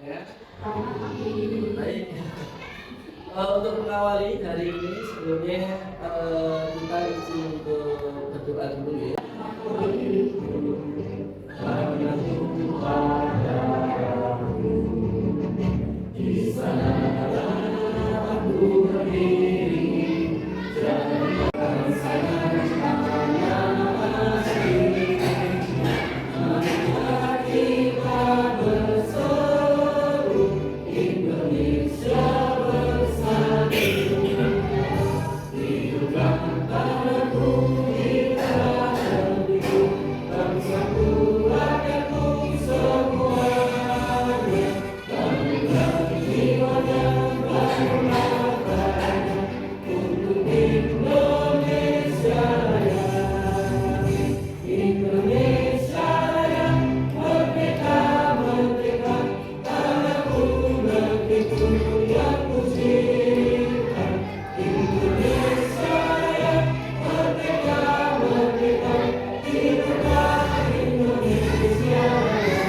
Ya. Baik. Untuk mengawali hari ini sebelumnya kita izin untuk berdoa dulu ya. Di sana aku berdiri, jangan sana kita berseru Indonesia bersatu, hiduplah tanahku kita negeriku, bangsaku rakyatku semuanya, bangga jiwa dan perjuangan untuk Indonesia Raya. Indonesia Raya, merdeka, merdeka, tanahku negeriku yang ku cinta. Indonesia Raya, merdeka, merdeka, hiduplah Indonesia Raya.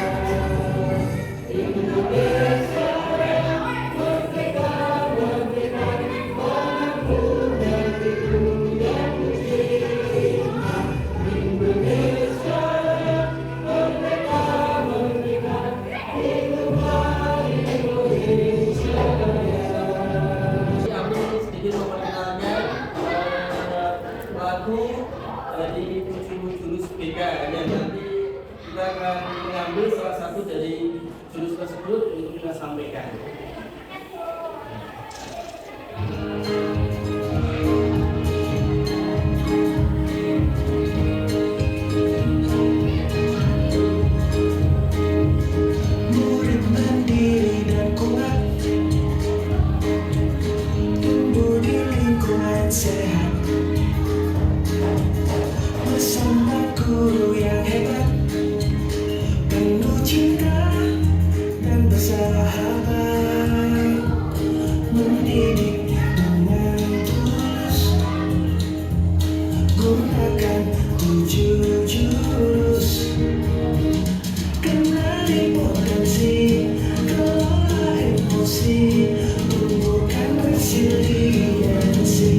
Indonesia Raya, merdeka, merdeka, tanahku negeriku yang ku cinta. Indonesia Raya, merdeka, merdeka, hiduplah Indonesia Raya. Aku sedikit memperkenalkan lagu dari tujuh jurus BK yang nanti kita akan mengambil salah satu dari jurus tersebut untuk kita sampaikan. Murid mandiri dan kuat, tumbuh di lingkungan sehat, bersama guru yang hebat, penuh cinta dan bersahabat, mendidik dengan tulus, gunakan tujuh jurus. Kenali potensi, kelola emosi, tumbuhkan resiliensi,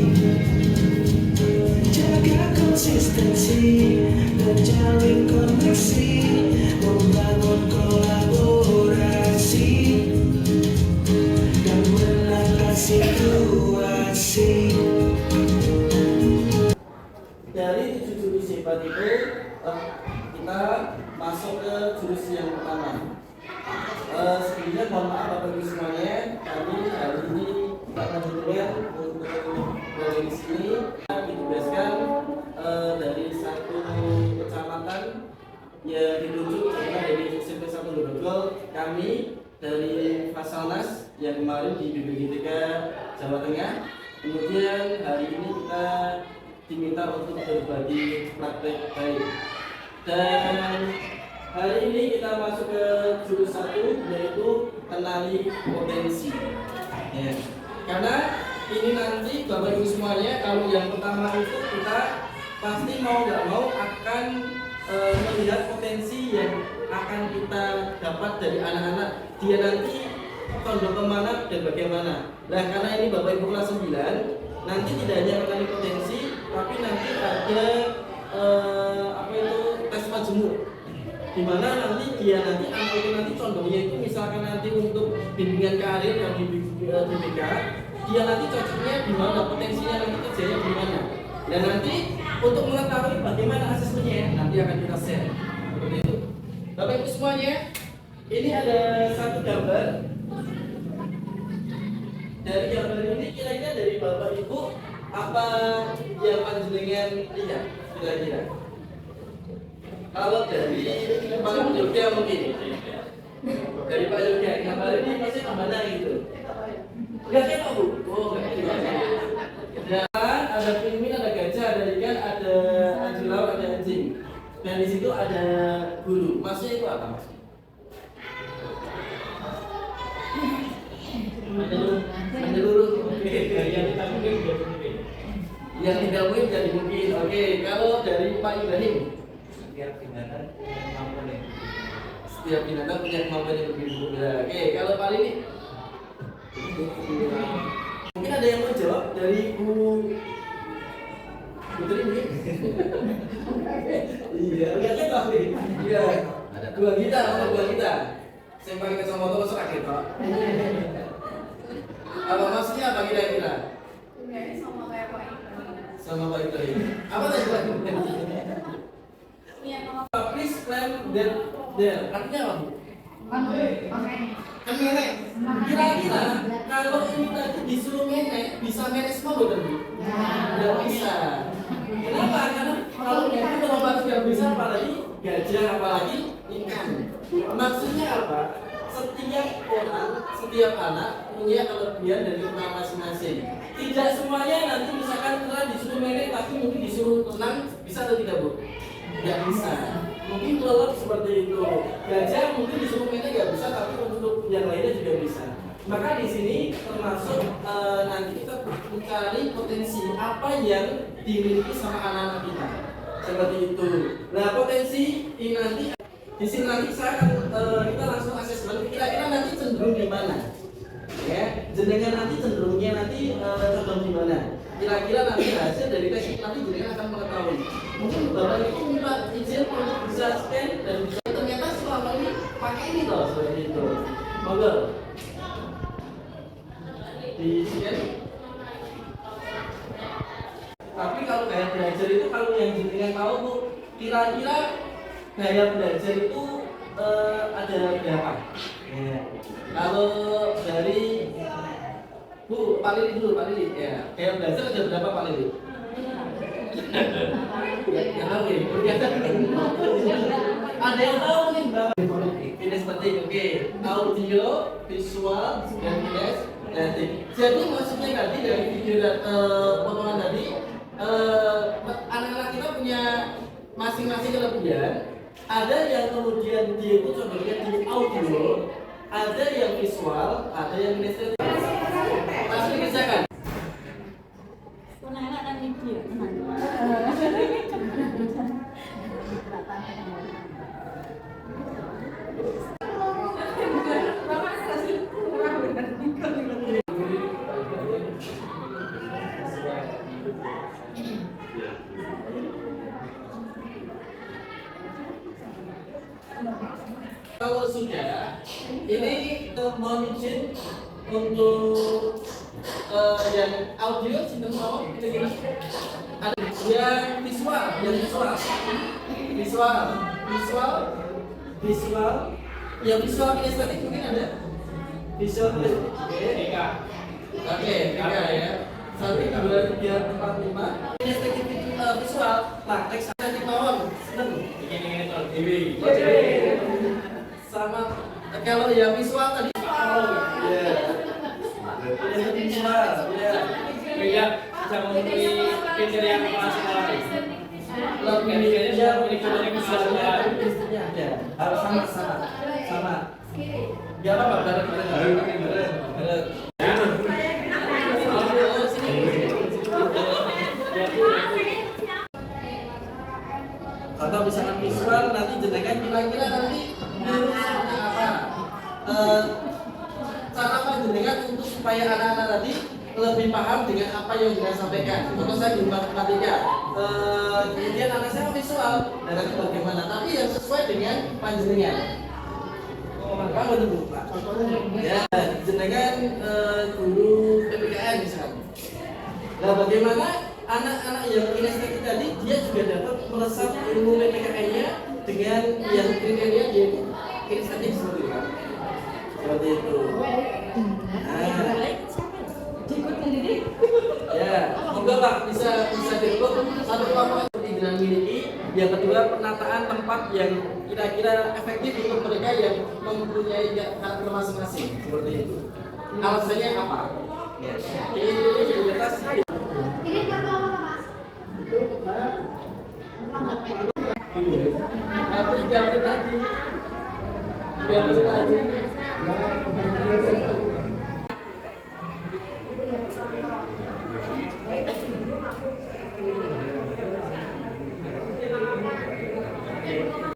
jaga konsistensi, terjalin koneksi, membangun kolaborasi, dan menangkap situasi. Dari tujuh jurus hebat itu kita masuk ke jurus yang pertama. Sebelumnya mohon maaf Bapak Ibu semuanya, kami hari ini kita akan berdengar untuk dari sini ditugaskan dari satu kecamatan yang ditunjuk adalah dari SMP 1 Grogol. Kami dari Fasalnas yang kemarin di BPGTK Jawa Tengah. Kemudian hari ini kita diminta untuk berbagi praktek baik. Dan hari ini kita masuk ke jurus 1, yaitu kenali potensi. Ya. Karena ini nanti Bapak Ibu semuanya, kalau yang pertama itu kita pasti mau nggak mau akan melihat potensi yang akan kita dapat dari anak-anak. Dia nanti condong kemana dan bagaimana. Nah, karena ini Bapak Ibu kelas 9, nanti tidak hanya mengenai potensi, tapi nanti ada tes majemuk, di mana nanti dia nanti anak itu nanti condongnya itu misalkan nanti untuk bimbingan karir dan di BPK, dia nanti cocoknya di mana, potensinya nanti kerjanya di mana. Dan nanti untuk mengetahui bagaimana asesmennya nanti akan kita share seperti itu. Bapak Ibu semuanya, ini ada satu gambar. Dari gambar ini kira-kira dari Bapak Ibu apa yang panjenengan lihat kira-kira? Kalau dari Pak Yoga mungkin, dari Pak Yoga gambar ini pasti mana gitu? Enggak kayak Bu? Oh enggak kayak. Ada penguin, ada gajah, ada ikan, ada anjing laut, ada anjing. Dan di situ ada guru. Masnya itu apa mas? Ada guru. Oke. Yang tidak mungkin jadi mungkin. Oke. Kalau dari Pak Ibrahim? Setiap tingkatan mampu nih. setiap binatang punya kemampuan yang berbeda. Oke, kalau Pak Lili, mungkin ada yang mau jawab dari Bu Putri mungkin? Iya, lihatnya Pak Lili. Iya, dua kita. Saya pakai kacamata masuk kaget Pak. Apa maksudnya apa kira-kira? Sama kayak Pak Ibrahim. Sama Pak Ibrahim. Apa tadi Pak? Iya, kalau Please climb that there. Artinya apa Bu? Menek. Kira-kira kalau ini tadi disuruh menek, bisa menek semua bukan Bu? Tidak bisa. Kenapa? Karena kalau menek itu tidak bisa, apalagi gajah, apalagi ikan. Maksudnya apa? Setiap anak punya kelebihan dan kekurangan masing-masing. Tidak semuanya nanti misalkan kalian disuruh menek tapi mungkin disuruh tenang, bisa atau tidak Bu? Tidak bisa. Mungkin kelelep seperti itu. Gajah mungkin disuruh menek nggak bisa, tapi untuk yang lainnya juga bisa. Maka di sini termasuk nanti kita mencari potensi apa yang dimiliki sama anak-anak kita. Seperti itu. Nah potensi ini nanti di sini nanti saya akan kita langsung asesmen kira-kira nanti cenderung di mana, ya jenengan nanti cenderungnya nanti cenderung di mana, kira-kira nanti hasil dari tes nanti jenengan akan mengetahui. Mungkin bapak itu minta izin untuk bisa scan dan bisa ternyata selama ini pakai ini loh seperti itu, monggo di scan. Tapi kalau gaya belajar itu kalau yang jenengan tahu Bu, kira-kira gaya belajar itu ada berapa? Ya. Kalau dari Bu, Pak Lili, ya. Gaya belajar ada berapa Pak Lili? Yang tahu ya? Ada yang tahu mungkin Mbak? Ini seperti itu, oke. Audio, visual, dan kinesthetik. Jadi maksudnya tadi dari video dan potongan tadi, anak-anak kita punya masing-masing kelebihan. Ada yang kemudian dia itu contohnya di audio, ada yang visual, ada yang kinesthetik. Langsung dikerjakan. anak-anak dan video. Kalau sudah, ini mohon izin untuk yang audio, sinten mau kira-kira ada yang visual, yang visual kinesthetik mungkin ada visual kinesthetik. Oke, tiga ya. 1, 2, 3, 4, 5. Kinesthetik visual, praktek kinesthetik mawon. Ini sama kalau yang visual tadi visual beda sama kriteria yang kelas lain. harus sama ya apa bareng atau misalkan visual nanti jenengan kira-kira nanti seperti apa cara panjenengan untuk supaya anak-anak tadi lebih paham dengan apa yang kita sampaikan. Contoh saya di matematika, kemudian anak saya visual, dan nanti bagaimana? Tapi yang sesuai dengan panjenengan. Maka menurut Pak, ya jenengan guru PPKN misalnya. Nah bagaimana anak-anak yang kinesthetik tadi dia juga dapat meresap ilmu PPKN-nya dengan yang kriteria yaitu kinesthetik seperti itu. Seperti itu. Ya, semoga Pak bisa diikut satu kelompok seperti dengan miliki. Yang kedua penataan tempat yang kira-kira efektif untuk mereka yang mempunyai karakter masing-masing seperti itu. Alasannya apa? Ya. Ini di atas. Ini kartu apa, Mas? Aku jangan tadi. Biar tadi.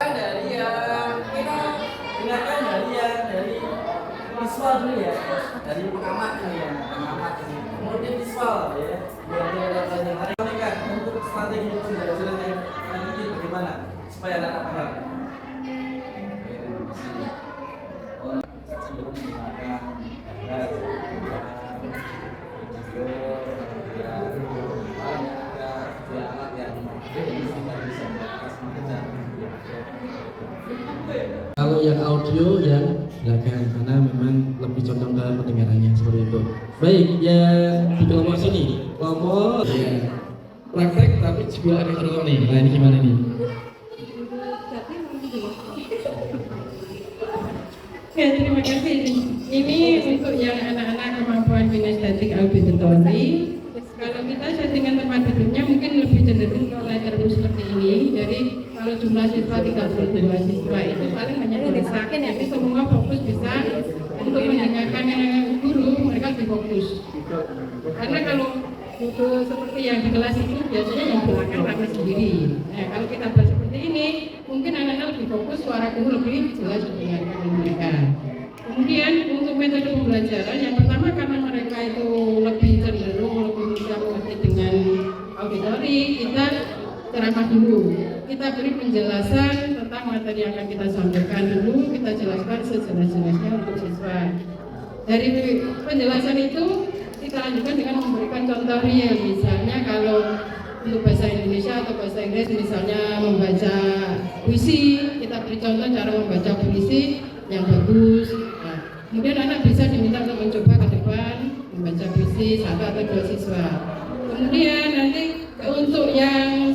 Dari yang kita visual dulu ya, dari pengamat ini ya, pengamat ini. Kemudian visual ya, biar mereka untuk strategi pembelajaran yang nanti bagaimana supaya anak paham. Cenderung menggunakan kalau yang audio yang belakang karena memang lebih condong ke pendengarannya seperti itu. Baik, yang di kelompok sini, kelompok ya, praktek tapi juga ada contoh nih. Nah ini gimana nih? Ya, terima kasih. Ini untuk yang anak-anak kemampuan kinestetik auditory. Kalau kita settingan tempat duduknya mungkin lebih cenderung ke letter U seperti ini. Jadi kalau jumlah siswa 32 siswa itu paling hanya didesakin, jadi semua fokus bisa untuk mendengarkan guru, mereka lebih fokus. Karena kalau duduk seperti yang di kelas itu biasanya yang belakang rame sendiri. Nah, kalau kita buat seperti ini, mungkin anak-anak lebih fokus, suara guru lebih jelas mendengarkan mereka. Kemudian untuk metode pembelajaran, yang pertama karena mereka itu lebih cenderung lebih bisa mengerti dengan auditori, kita ceramah dulu. Kita beri penjelasan tentang materi yang akan kita sampaikan dulu, kita jelaskan sejelas-jelasnya untuk siswa. Dari penjelasan itu kita lanjutkan dengan memberikan contoh real, misalnya kalau untuk bahasa Indonesia atau bahasa Inggris misalnya membaca puisi, kita beri contoh cara membaca puisi yang bagus. Nah, kemudian anak bisa diminta untuk mencoba ke depan membaca puisi 1 atau 2 siswa. Kemudian nanti untuk yang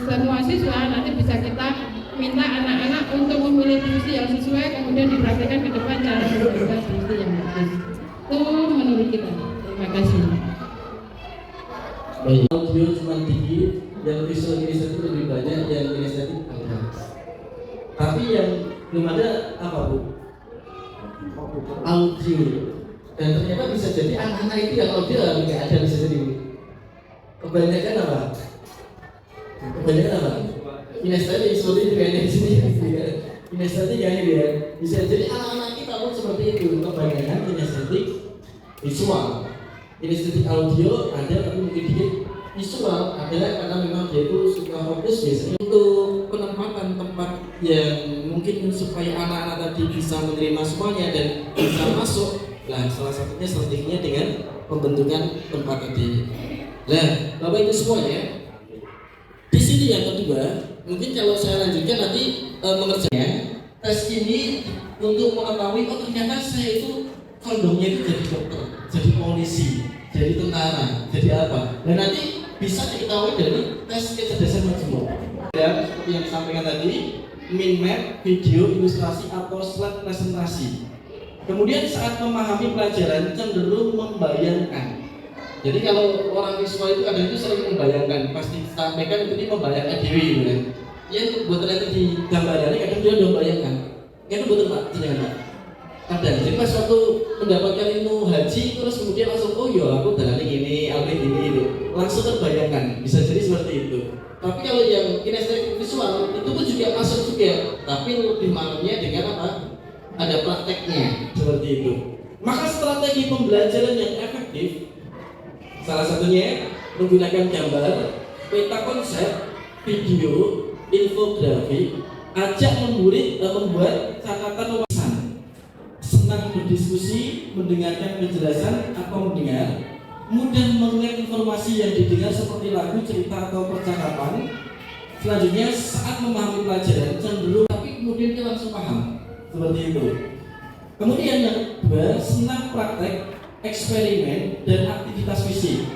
semua siswa nanti bisa kita minta anak-anak untuk memilih puisi yang sesuai, kemudian dipraktikkan ke depan cara membaca puisi yang bagus. Itu menurut kita. Terima kasih. Baik, audio cuma dikit, yang visual kinestetik lebih banyak, yang kinestetik ada. Tapi yang belum ada apa Bu? Audio. Dan ternyata bisa jadi anak-anak itu yang audio nggak ada bisa jadi. Kebanyakan apa? Kebanyakan apa? Kinestetik seperti itu kayaknya di sini. Kinestetik kayaknya dia bisa jadi anak-anak kita pun seperti itu. Kebanyakan kinestetik visual. Kinestetik audio ada tapi mungkin dikit. Visual adalah karena memang dia itu suka fokus biasanya untuk penempatan tempat yang mungkin supaya anak-anak tadi bisa menerima semuanya dan bisa masuk. Nah, salah satunya strateginya dengan pembentukan tempat tadi. Nah, Bapak Ibu semuanya, di sini yang kedua, mungkin kalau saya lanjutkan nanti mengerjakan tes ini untuk mengetahui oh ternyata saya itu kondomnya itu jadi dokter, jadi polisi, jadi tentara, jadi apa. Dan nanti bisa diketahui dari tes kecerdasan majemuk. Dan seperti yang disampaikan tadi, mind map, video, ilustrasi atau slide presentasi. Kemudian saat memahami pelajaran cenderung membayangkan. Jadi kalau orang visual itu kadang itu sering membayangkan, pasti sampaikan itu dia membayangkan diri gitu kan. Yang buat ternyata di gambarannya kadang dia udah membayangkan. Itu betul Pak, jangan Pak. Kadang, jadi pas waktu mendapatkan ilmu haji terus kemudian langsung oh iya aku dalane gini, aku gini itu langsung terbayangkan, bisa jadi seperti itu. Tapi kalau yang kinestetik visual itu pun juga masuk juga, tapi lebih malamnya dengan apa? Ada prakteknya seperti itu. Maka strategi pembelajaran yang efektif salah satunya menggunakan gambar, peta konsep, video, infografik, ajak murid membuat catatan wawasan, senang berdiskusi, mendengarkan penjelasan atau mendengar, mudah mengingat informasi yang didengar seperti lagu, cerita atau percakapan. Selanjutnya saat memahami pelajaran cenderung tapi kemudian dia langsung paham seperti itu. Kemudian yang kedua, senang praktek, eksperimen dan aktivitas fisik.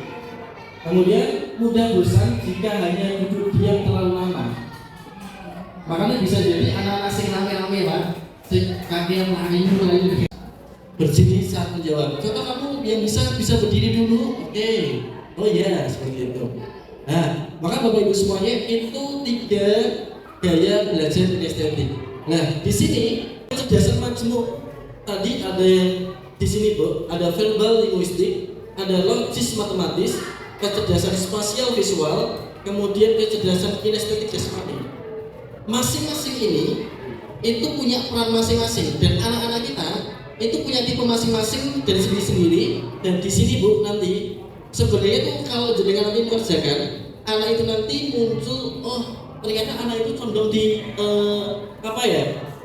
Kemudian mudah bosan jika hanya duduk diam terlalu lama. Makanya bisa jadi anak-anak sing rame-rame Pak, sing kakean lain berdiri saat menjawab. Contoh kamu yang bisa berdiri dulu, oke. Oh iya, seperti itu. Nah, maka Bapak Ibu semuanya itu 3 gaya belajar kinestetik. Nah, di sini kecerdasan majemuk tadi ada yang di sini Bu, ada verbal linguistik, ada logis matematis, kecerdasan spasial visual, kemudian kecerdasan kinestetik jasmani. Masing-masing ini itu punya peran masing-masing dan anak-anak kita itu punya tipe masing-masing dari sendiri-sendiri. Dan di sini Bu nanti sebenarnya tuh kalau jenengan nanti mengerjakan anak itu nanti muncul, oh ternyata anak itu condong di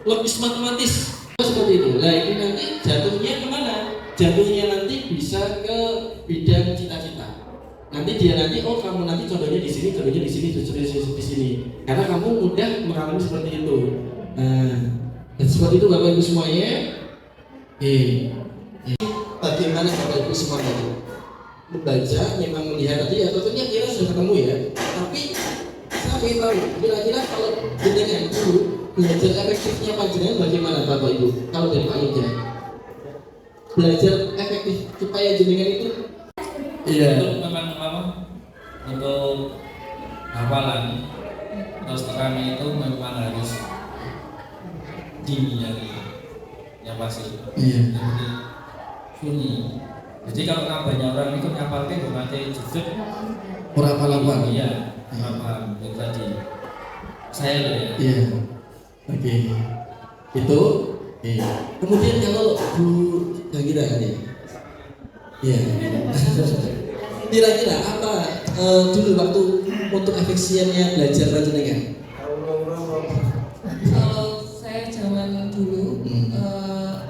logis matematis seperti itu. Nah ini nanti jatuhnya kemana? Jatuhnya nanti bisa ke bidang cita-cita. Nanti dia nanti, oh kamu nanti contohnya di sini, contohnya di sini, contohnya di sini. Karena kamu mudah mengalami seperti itu. Nah, dan seperti itu Bapak Ibu semuanya. Bagaimana Bapak Ibu semuanya membaca, memang melihat tadi ya tentunya kira sudah ketemu ya. Tapi saya ingin tahu kira-kira kalau jenengan dulu belajar efektifnya panjenengan bagaimana Bapak Ibu? Kalau dari Pak Yuda belajar efektif supaya jenengan itu Untuk memang untuk hafalan terus terang itu memang harus tinggi yang pasti. Iya. Jadi sunyi. Jadi kalau banyak orang itu ngapalkan berbagai judul orang apa-apa. Iya, apa itu tadi. Saya loh ya. Iya. Oke. Itu. Kemudian kalau Bu kita kan ya. Iya. Kira-kira apa dulu waktu untuk efisiennya belajar panjenengan? Kalau saya zaman dulu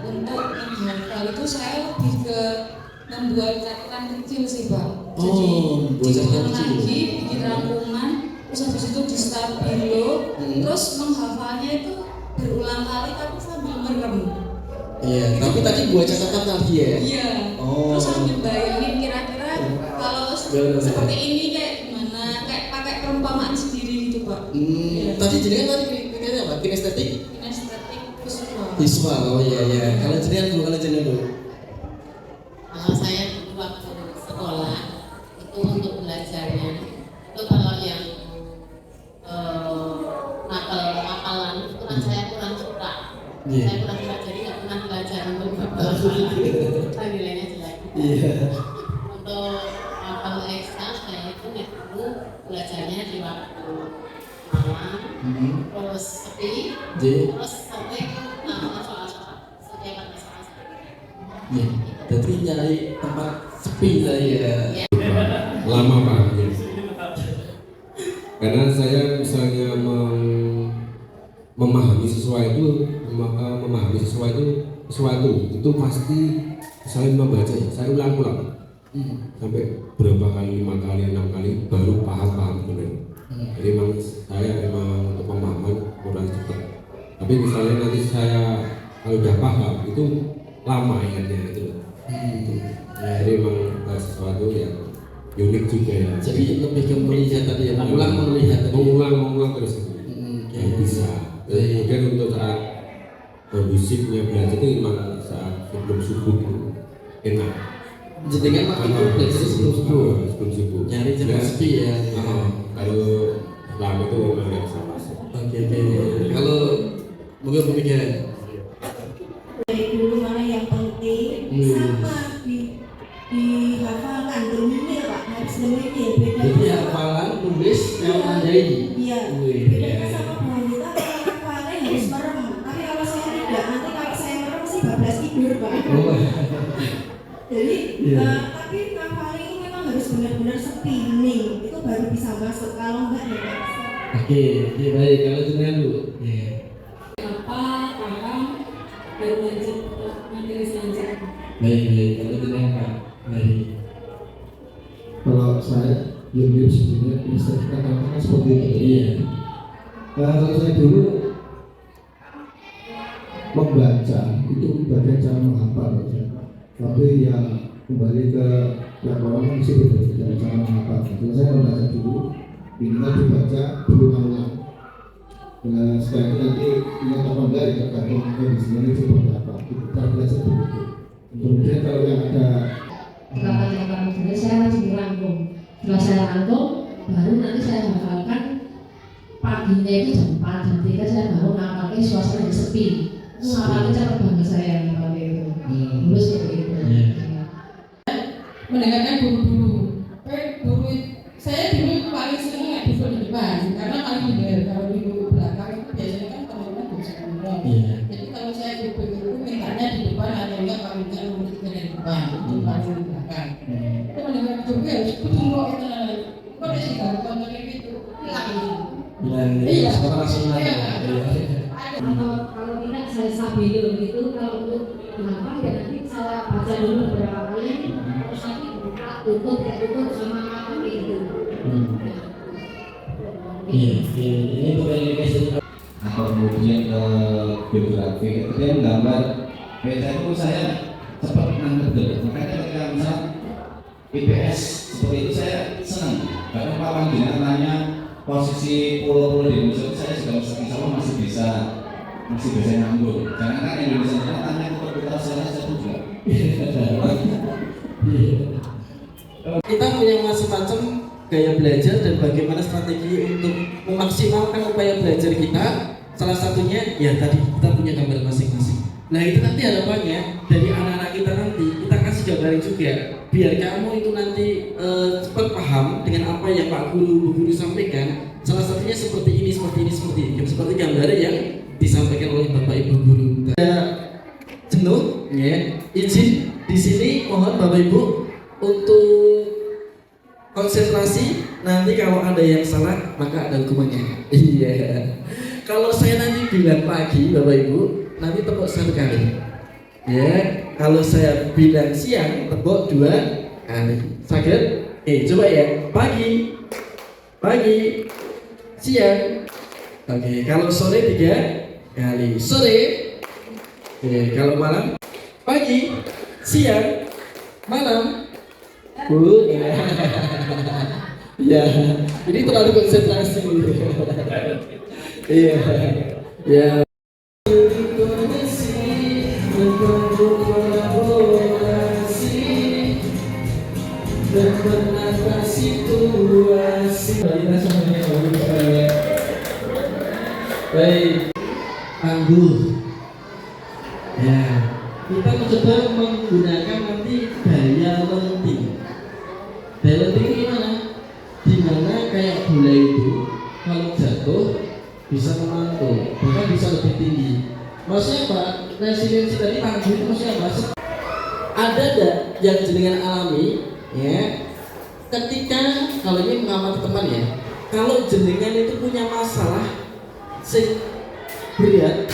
untuk menghafal itu saya lebih ke membuat catatan kecil sih Pak. Jadi buat catatan diulang kecil. lagi, bikin rangkuman, terus habis itu di stabilo, terus menghafalnya itu berulang kali tapi sambil merem. Iya, tapi tadi buat catatan tadi ya. Iya. Oh. Terus sambil bayangin kira-kira kalau seperti ini kayak gimana, kayak pakai perumpamaan sendiri gitu Pak. Iya. Tadi jenengan tadi kayaknya apa? Kinestetik? Kinestetik visual. Visual, oh iya. Kalau jenengan Bu. Kalau saya dulu waktu sekolah itu untuk belajarnya itu kalau yang hafalan itu kan saya kurang suka. Iya. Saya kurang suka jadi nggak pernah belajar untuk hafalan. Nilainya jelek. Iya. Untuk hafal ekstra saya itu dulu belajarnya di waktu malam, terus sepi, terus sampai soal-soal setiap ada soal-soal. Iya. Jadi nyari tempat sepi lah ya. Lama Pak. Karena saya misalnya memahami sesuatu itu pasti saya membaca, saya ulang-ulang sampai berapa kali, 5 kali, 6 kali baru paham benar. Jadi memang untuk pemahaman kurang cepat. Tapi misalnya nanti saya kalau udah paham itu lama ingatnya itu. Jadi memang sesuatu yang unik juga ya. Jadi lebih ke melihat tadi ya, mengulang terus itu. Bisa. Kemudian untuk saat kondusinya belajar itu memang saat sebelum subuh itu enak. Jenengan waktu itu belajar sebelum subuh. Nyari jam sepi ya. Kalau lama itu memang nggak bisa masuk. Oke. Kalau mungkin pemikiran. Dari dulu mana yang penting sama dihafalkan dominir Pak, harus dominir. Jadi hafalan, tulis, yang mandiri. Iya. Bedanya sama Bu kita hafalnya harus merem. Tapi kalau saya tidak, nanti kalau saya merem sih bablas tidur Pak. Jadi tapi hafalnya itu memang harus benar-benar sepi, hening. Itu baru bisa masuk. Kalau enggak ya nggak bisa. Oke, baik. Kalau jenengan dulu. Paham, baru lanjut materi selanjutnya. Baik. Kalau jenengan Pak. Baik. Kalau saya mirip sebenarnya bisa dikatakan seperti itu. Iya. Kalau saya dulu membaca itu bagian cara menghafal, tapi yang kembali ke yang orang kan mesti berbeda cara menghafal. Kalau saya membaca dulu, minimal dibaca berulang-ulang. Nah, setelah itu nanti ingat apa enggak ya tergantung kondisinya ini seperti apa. Itu cara belajar begitu. Kemudian kalau yang ada Jadi saya masih dirangkum. Setelah saya rangkum, baru nanti saya hafalkan paginya itu jam 4, jam 3 saya baru ngapalin suasana yang sepi. Ngapalin cara bangga saya ngapalin itu. Dulu seperti itu. Mendengarkan guru-guru. Guru saya dulu paling sering nggak duduk di depan, karena paling mendengar. Kalau di belakang itu biasanya kan teman-teman bisa ngobrol. Jadi kalau saya duduk itu mintanya di depan ada Nah, itu baru di belakang. Itu mendengar juga harus kutunggok itu. Kok ada sih kalau kayak gitu? Hilang. Iya. langsung Iya. Kalau tidak saya sambil gitu, kalau untuk kenapa ya nanti saya baca dulu beberapa kali, terus nanti buka tutup sama apa gitu. Iya, ini komunikasi atau kemudian ke biografi itu dia menggambar beda itu saya cepat nangkep dulu. Makanya ketika misal IPS seperti itu saya senang karena Pak Wandina tanya posisi pulau-pulau di Indonesia itu saya juga insya Allah masih bisa nyambung. Jangan kan Indonesia itu tanya ke saya juga. Kita punya macam-macam gaya belajar dan bagaimana strategi untuk memaksimalkan upaya belajar kita. Salah satunya ya tadi kita punya gambar masing-masing. Nah itu nanti harapannya dari anak-anak kita nanti kita kasih gambaran juga biar kamu itu nanti cepat paham dengan apa yang Pak Guru, Bu Guru sampaikan. Salah satunya seperti ini, seperti gambaran yang disampaikan oleh Bapak Ibu Guru. Jenuh, ya. Izin di sini mohon Bapak Ibu untuk konsentrasi. Nanti kalau ada yang salah maka ada hukumannya. Iya. Kalau saya nanti bilang pagi Bapak Ibu, nanti tepuk 1 kali. Ya. Kalau saya bilang siang, tepuk 2 kali. Sakit? Coba ya. Pagi, siang. Oke. Kalau sore 3 kali. Sore. Oke. Kalau malam, pagi, siang, malam. Ya, ini terlalu konsentrasi. Iya, ya. Baik, anggur. Ya, kita mencoba menggunakan nanti daya lenting. Daya lenting gimana? Dimana kayak bola itu kalau jatuh bisa memantul, bahkan bisa lebih tinggi. Maksudnya apa? Resiliensi tadi tangguh itu maksudnya apa? Ada enggak yang jenengan alami ya? Ketika kalau ini mengamati teman ya, kalau jenengan itu punya masalah sing berat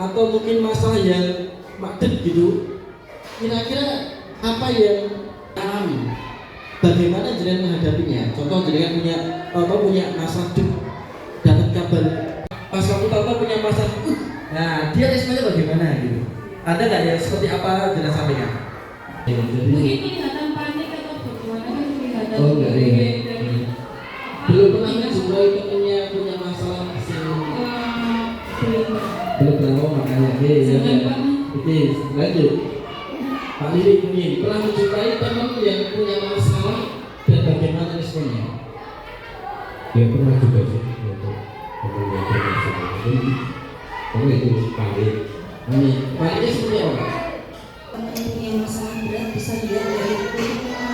atau mungkin masalah yang makdet gitu, kira-kira apa yang alami? Bagaimana jenengan menghadapinya? Contoh jenengan punya masalah dapat kabar pas kamu tahu punya masalah, nah dia responnya bagaimana gitu? Ada nggak yang seperti apa jenengan sampaikan? Mungkin kelihatan panik atau bagaimana kan kelihatan. Oh enggak ya. Belum pernah menjumpai temennya punya masalah belum pernah makanya oke lanjut. Pak Lili ini pernah menjumpai teman yang punya masalah dan bagaimana responnya? Ya pernah juga sih untuk menguatkan masalah itu panik. Paniknya seperti apa? Teman yang punya masalah berat bisa dilihat dari kulitnya.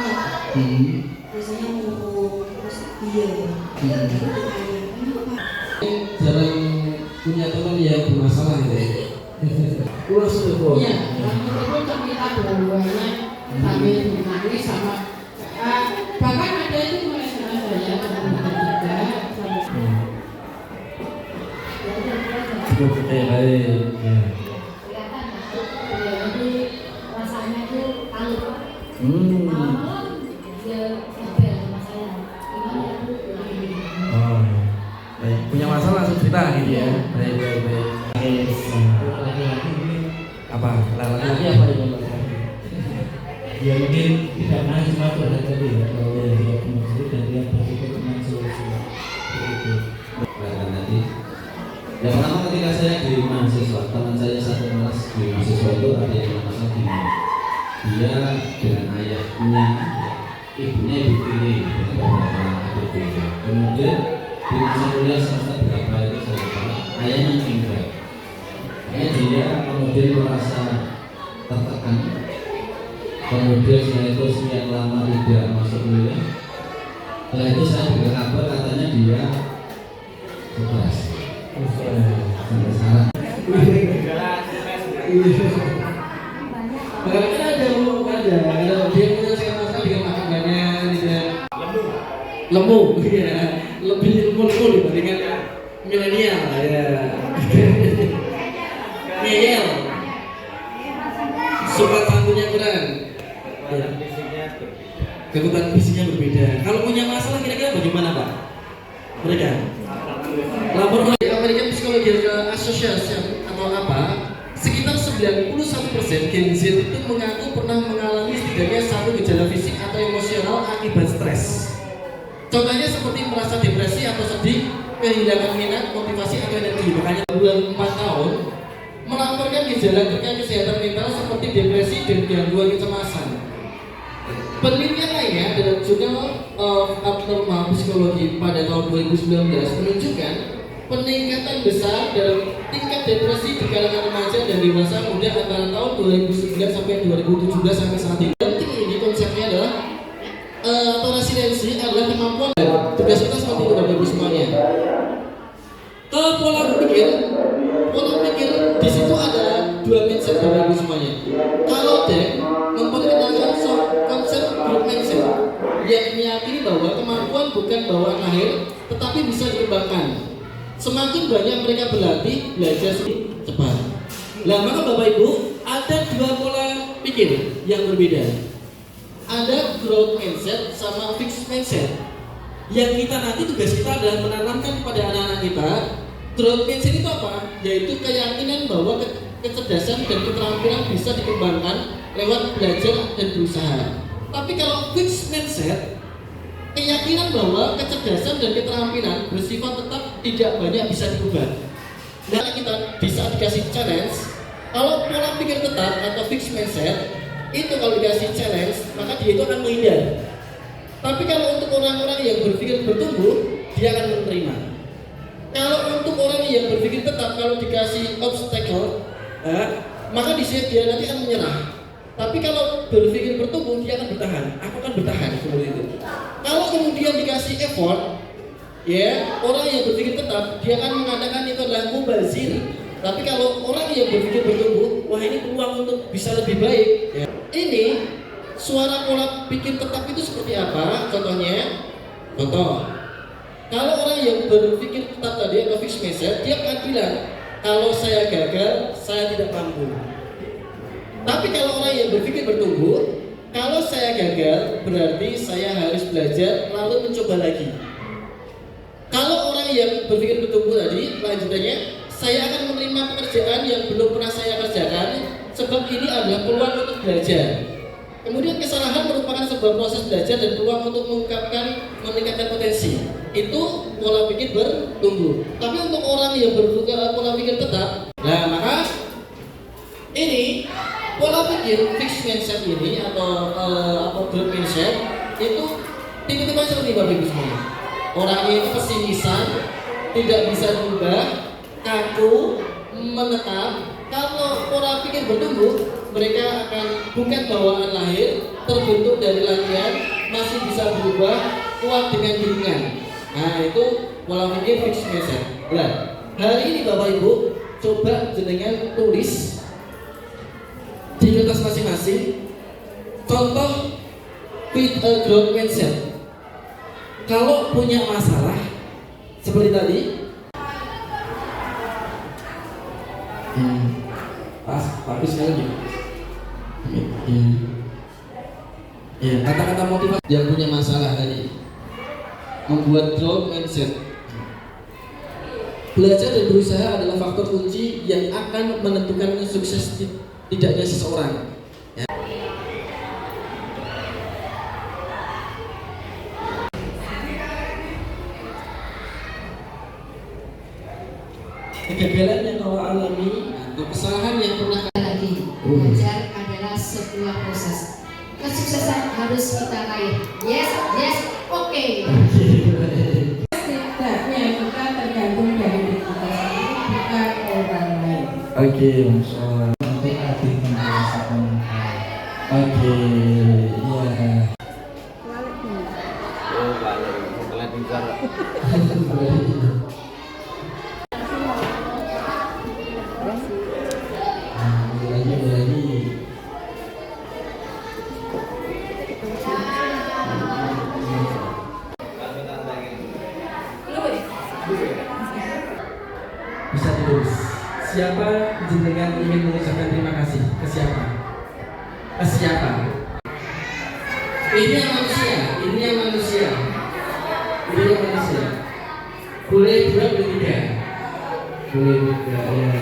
Biasanya murung terus diam. Jarang punya teman yang bermasalah gitu ya. Kurang seru. Iya, itu kita dua-duanya sambil menangis sama bahkan ada itu mereka ya juga. Cukup baik. Jadi rasanya itu kalut. Dia sampai sama saya. Oh, baik. Punya masalah langsung cerita gitu ya. Baik. Apa? Laki-laki apa itu? Ya mungkin tidak pernah cuma ada tadi ya kalau dia punya sendiri dan dia berpikir dengan solusi itu. Nanti yang pertama ketika saya di mahasiswa, teman saya satu kelas di mahasiswa itu ada yang masalah gini. Dia dengan ayahnya, ibunya ibu tiri dengan beberapa adik tiri. Kemudian di masa kuliah semester berapa itu saya lupa, ayahnya meninggal. Dia kemudian merasa tertekan. Kemudian setelah itu sekian lama tidak masuk kuliah. Setelah itu saya dengar kabar katanya dia sukses. Sampai sekarang. Bagaimana ada milenial ya. Ngeyel. Sopan santunnya kurang. Ya. Kebutuhan fisiknya berbeda. Kalau punya masalah kira-kira bagaimana Pak? Mereka lapor ke American Psychological Association atau apa? Sekitar 91% Gen Z itu mengaku pernah mengalami setidaknya satu gejala fisik atau emosional akibat stres. Contohnya seperti merasa depresi atau sedih, kehilangan minat, motivasi atau energi. Makanya bulan 4 tahun melaporkan gejala terkait kesehatan mental seperti depresi dan gangguan kecemasan. Penelitian lainnya dalam Journal of Abnormal Psychology pada tahun 2019 menunjukkan peningkatan besar dalam tingkat depresi di kalangan remaja dan dewasa muda antara tahun 2009 sampai 2017 sampai saat ini. Penting ini konsepnya adalah atau resiliensi adalah kemampuan tugas kita seperti itu Bapak Ibu semuanya. Pola pikir di situ ada dua mindset Bapak Ibu semuanya. Kalau Dek memperkenalkan konsep growth mindset yang meyakini bahwa kemampuan bukan bawaan lahir tetapi bisa dikembangkan. Semakin banyak mereka berlatih, belajar cepat. Nah maka Bapak Ibu ada dua pola pikir yang berbeda. Ada growth mindset sama fixed mindset. Yang kita nanti tugas kita adalah menanamkan kepada anak-anak kita. Growth mindset itu apa? Yaitu keyakinan bahwa kecerdasan dan keterampilan bisa dikembangkan lewat belajar dan berusaha. Tapi kalau fixed mindset, keyakinan bahwa kecerdasan dan keterampilan bersifat tetap tidak banyak bisa diubah. Nah kita bisa dikasih challenge. Kalau pola pikir tetap atau fixed mindset itu kalau dikasih challenge maka dia itu akan menghindar. Tapi kalau untuk orang-orang yang berpikir bertumbuh dia akan menerima. Kalau untuk orang yang berpikir tetap kalau dikasih obstacle maka dia nanti akan menyerah. Tapi kalau berpikir bertumbuh dia akan bertahan. Aku akan bertahan seperti itu. Kalau kemudian dikasih effort, ya orang yang berpikir tetap dia akan mengatakan itu adalah mubazir. Tapi kalau orang yang berpikir bertumbuh, wah ini peluang untuk bisa lebih baik. Ya. Ini suara pola pikir tetap itu seperti apa? Contohnya, kalau orang yang berpikir tetap tadi atau fixed mindset, dia akan bilang kalau saya gagal, saya tidak mampu. Tapi kalau orang yang berpikir bertumbuh, kalau saya gagal, berarti saya harus belajar lalu mencoba lagi. Kalau orang yang berpikir bertumbuh tadi, lanjutannya, saya akan menerima pekerjaan yang belum pernah saya kerjakan, sebab ini adalah peluang untuk belajar. Kemudian kesalahan merupakan sebuah proses belajar dan peluang untuk meningkatkan potensi. Itu pola pikir bertumbuh. Tapi untuk orang yang pola pikir tetap, nah maka ini pola pikir fixed mindset ini atau growth mindset itu tipe-tipe seperti Bapak Ibu semua. Orangnya itu pesimisan, tidak bisa berubah, kaku, menetap. Kalau pola pikir bertumbuh, mereka akan bukan bawaan lahir, terbentuk dari latihan, masih bisa berubah, kuat dengan bimbingan. Nah itu pola pikir fixed mindset. Nah, hari ini Bapak Ibu coba jenengan tulis di kertas masing-masing contoh growth mindset. Kalau punya masalah seperti tadi, bagus sekali. Ya, kata-kata motivasi yang punya masalah tadi membuat growth mindset. Belajar dan berusaha adalah faktor kunci yang akan menentukan sukses tidaknya seseorang. Ya. Kegagalan yang kau alami atau kesalahan yang pernah lagi. Belajar adalah sebuah proses. Kesuksesan harus kita raih. Yes, oke. Setidaknya kita tergantung dari diri kita sendiri, bukan orang lain. Oke, Masya Allah. Nanti adik menjelaskan. Oke, iya. Oh, balik. Kalian bicara. terus. Siapa jenengan ingin mengucapkan terima kasih? Ke siapa? Ke siapa? Ini yang manusia, ini yang manusia, ini yang manusia. Boleh dua, boleh tiga. Boleh tiga, ya.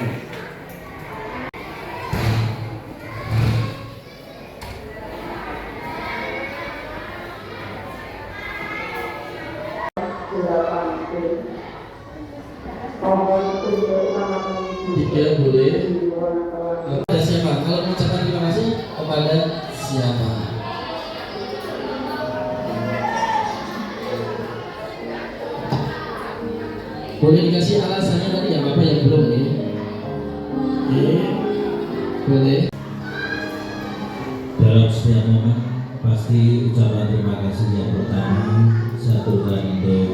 Tiga boleh. Kepada siapa? Kalau mengucapkan terima kasih kepada siapa? Boleh dikasih alasannya tadi ya Bapak yang belum nih? Boleh. Dalam setiap momen pasti ucapan terima kasih yang pertama saya aturkan untuk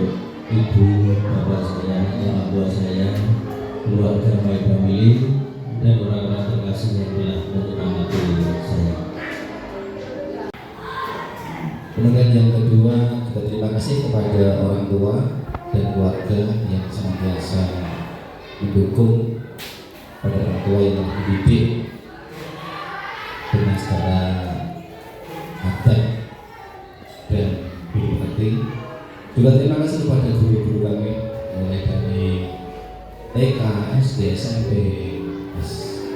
ibu, bapak saya, orang tua saya, keluarga baik family, dan orang-orang terkasih yang telah menyemangati saya. Kemudian yang kedua, juga terima kasih kepada orang tua dan keluarga yang senantiasa mendukung pada orang tua yang mendidik dengan segala adab dan budi pekerti. Juga terima kasih kepada guru-guru kami mulai dari TK, SD, SMP,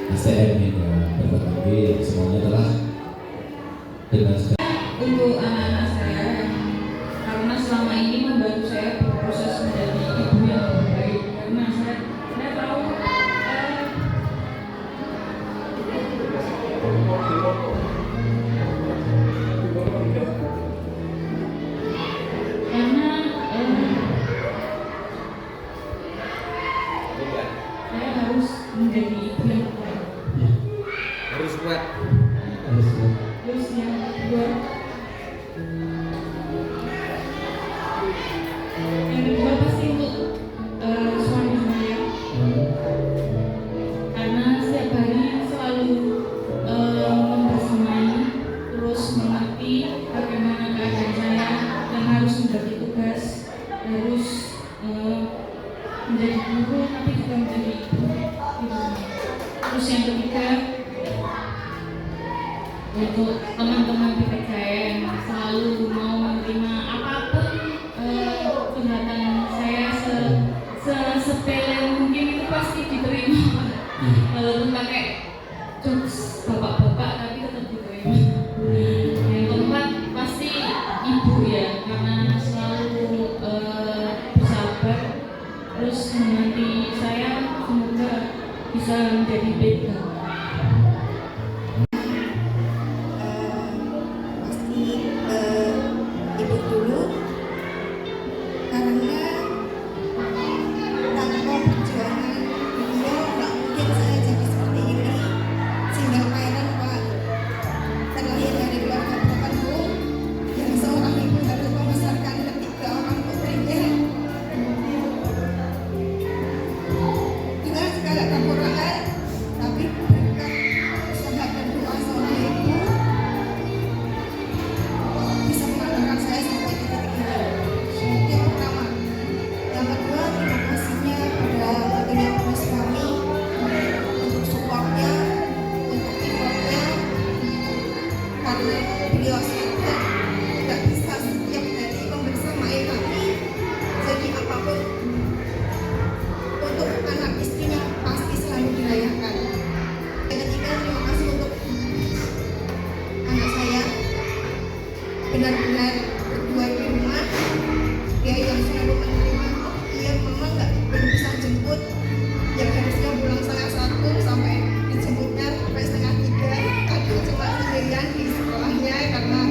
STM hingga berbagai semuanya telah dengan segala Untuk anak-anak saya karena selama ini membantu saya berproses menjadi ibu yang lebih baik, karena saya tahu karena saya harus menjadi ibu yang baik. Harus kuat. Terus yang kedua pasti untuk suami saya, karena setiap hari selalu membersamai, terus mengerti bagaimana keadaan saya dan harus membagi tugas, harus menjadi guru tapi juga menjadi ibu. Terus yang ketiga untuk teman-teman PPKN selalu mau menerima apapun curhatan saya sepele mungkin itu pasti diterima, walaupun pakai jokes bapak-bapak tapi tetap diterima. Yang keempat pasti ibu ya, karena selalu bersabar terus menanti saya, semoga bisa menjadi beda. Ibu dulu, karena tanpa perjuangan beliau nggak mungkin saya jadi seperti ini. Single parent Pak, terlahir dari keluarga terpenuh yang seorang ibu harus membesarkan ketiga orang putrinya dengan segala kekurangan, tapi berkat usaha dan doa seorang ibu bisa mengantarkan saya sampai di titik ini. Yang pertama. Yang kedua, terima kasihnya pada tentunya para suami untuk supportnya, untuk effortnya, karena beliau saja tidak bisa setiap hari membersamai kami. Jadi apapun untuk anak istrinya pasti selalu dirayakan. Yang ketiga, terima kasih untuk anak saya, benar-benar berdua di rumah, dia yang selalu menerima. Oh iya, mama belum bisa jemput, yang harusnya pulang setengah 1 sampai dijemputnya sampai setengah 3. Aduh, cuma sendirian di sekolahnya karena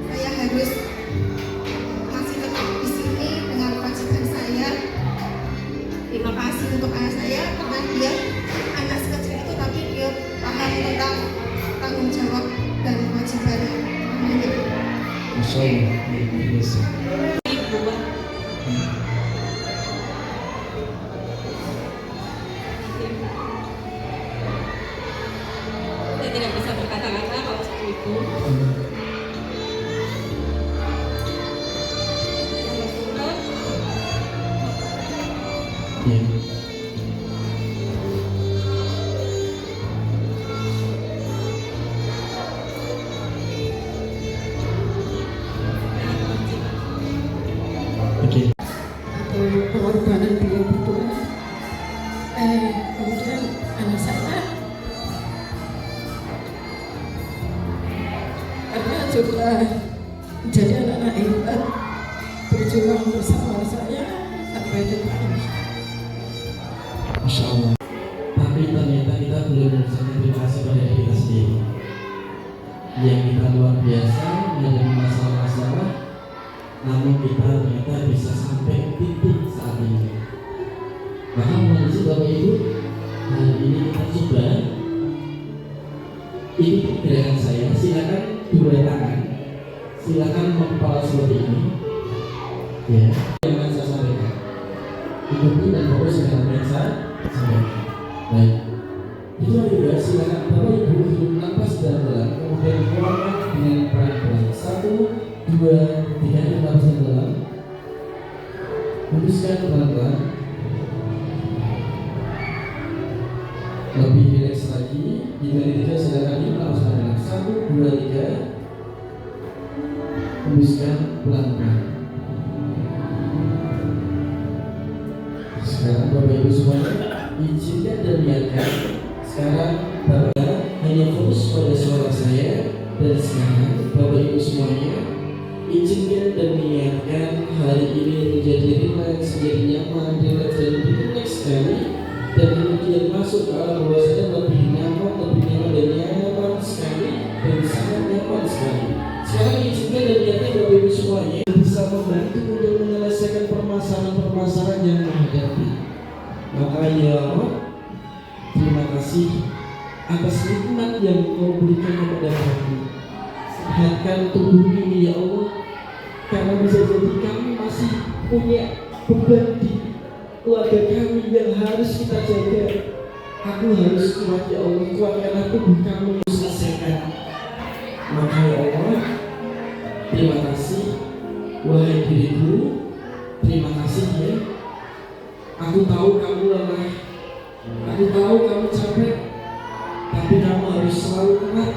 saya harus masih tetap di sini dengan kewajiban saya. Terima kasih untuk ayah saya karena dia anak sekecil itu tapi dia paham tentang tanggung jawab dan kewajiban mamanya. Masya Allah. Saya tidak bisa berkata-kata kalau seperti itu. kemudian anak saya karena sudah jadi anak-anak hebat berjuang bersama saya sampai depan. Masya Allah. Tapi ternyata kita belum mengucapkan terima kasih pada diri kita sendiri. Yang kita luar biasa menghadapi masalah-masalah, namun kita ternyata bisa sampai titik saat ini. Maka mohon izin Bapak Ibu, hari ini kita coba. Ini gerakan saya, silakan dua tangan, silakan mengepala seperti ini. Ya, yang saya sampaikan. Ikuti dan Bapak sudah biasa sampaikan. Baik. Itu juga silakan Bapak Ibu hidup nafas dalam, kemudian keluarkan dengan pelan-pelan. 1, 2, 3, nafas dalam. Hembuskan pelan-pelan. Lebih rileks lagi. Jika tidak silakan nafas dalam. 1, 2, 3. Hembuskan pelan-pelan. Sekarang Bapak Ibu semuanya izinkan dan biarkan. Sekarang Bapak hanya fokus pada suara saya. Dan sekarang Bapak Ibu semuanya izinkan dan niatkan hari ini menjadi rileks, menjadi nyaman, rileks dan rileks sekali. Dan kemudian masuk ke alam bawah sadar lebih nyaman dan nyaman sekali. Dan sangat nyaman sekali. Sekarang izinkan dan niatkan Bapak Ibu semuanya bisa membantu untuk menyelesaikan permasalahan-permasalahan yang menghadapi. Maka ya Allah, terima kasih atas nikmat yang Kau berikan kepada kami. Sehatkan tubuh ini ya Allah, karena bisa jadi kami masih punya beban di keluarga kami yang harus kita jaga. Aku harus kuat ya Allah, kuatkanlah tubuh kami selesaikan. Maka ya Allah, terima kasih wahai diriku, terima kasih ya. Aku tahu kamu lelah, aku tahu kamu capek, tapi kamu harus selalu kuat.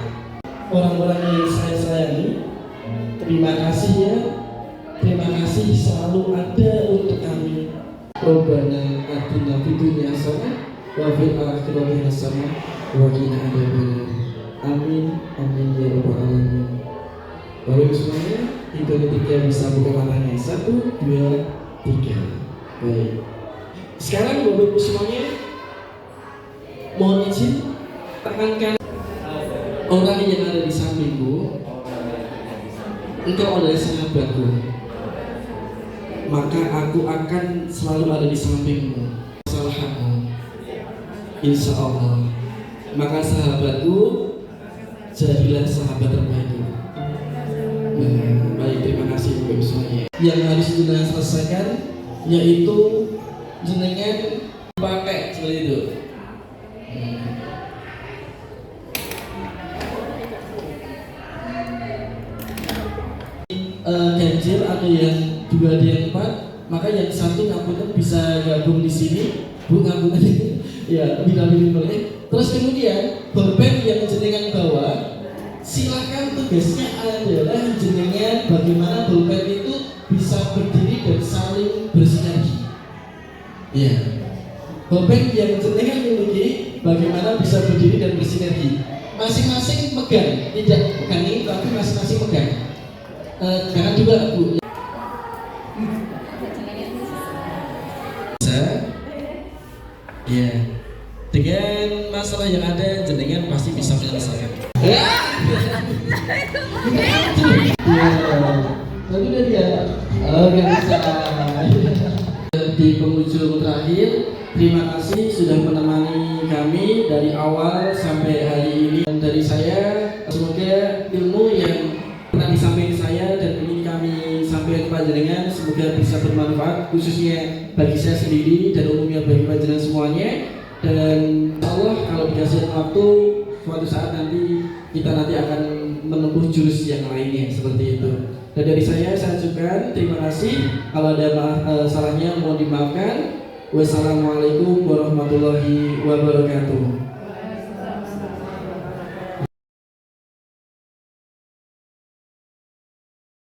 Orang-orang yang saya sayangi, terima kasih ya, terima kasih selalu ada untuk kami. Rabbana atina fid dunya hasanah wa fil akhirati hasanah wa qina adzabannar. Amin, amin ya rabbal alamin. Baik semuanya, itu ketika bisa buka matanya. 1, 2, 3. Baik. Sekarang Bapak Ibu semuanya mohon izin tekankan orang yang ada di sampingku. Engkau adalah sahabatku, maka aku akan selalu ada di sampingmu. Kesalahanmu, insya Allah. Maka sahabatku, jadilah sahabat terbaikku. Baik, terima kasih Bapak Ibu semuanya. Yang harus kita selesaikan yaitu jenengan pakai seperti itu. Ganjil atau yang 2 di yang 4, maka yang satu ngapunten bisa gabung di sini, Bu ngapunten ya, bilang boleh. Terus kemudian bolpen yang jenengan bawa, silakan tugasnya adalah jenengan bagaimana bolpen itu bisa berdiri dan saling bersinergi. Ya, bolpen yang jenengan miliki bagaimana bisa berdiri dan bersinergi. Masing-masing pegang, tidak pegang ini tapi masing-masing pegang. Jangan juga Bu. Bisa, ya. Dengan masalah yang ada, jenengan pasti bisa menyelesaikan. Ya, tapi udah dia. Nggak bisa. Di penghujung terakhir, terima kasih sudah menemani kami dari awal sampai hari ini. Dan dari saya, semoga ilmu yang pernah disampaikan saya dan ingin kami sampaikan kepada jenengan semoga bisa bermanfaat khususnya bagi saya sendiri dan umumnya bagi panjenengan semuanya. Dan Allah kalau dikasih waktu suatu saat nanti kita akan menempuh jurus yang lainnya seperti itu. Dan dari saya ucapkan terima kasih. Kalau ada salahnya mohon dimaafkan. Wassalamualaikum warahmatullahi wabarakatuh.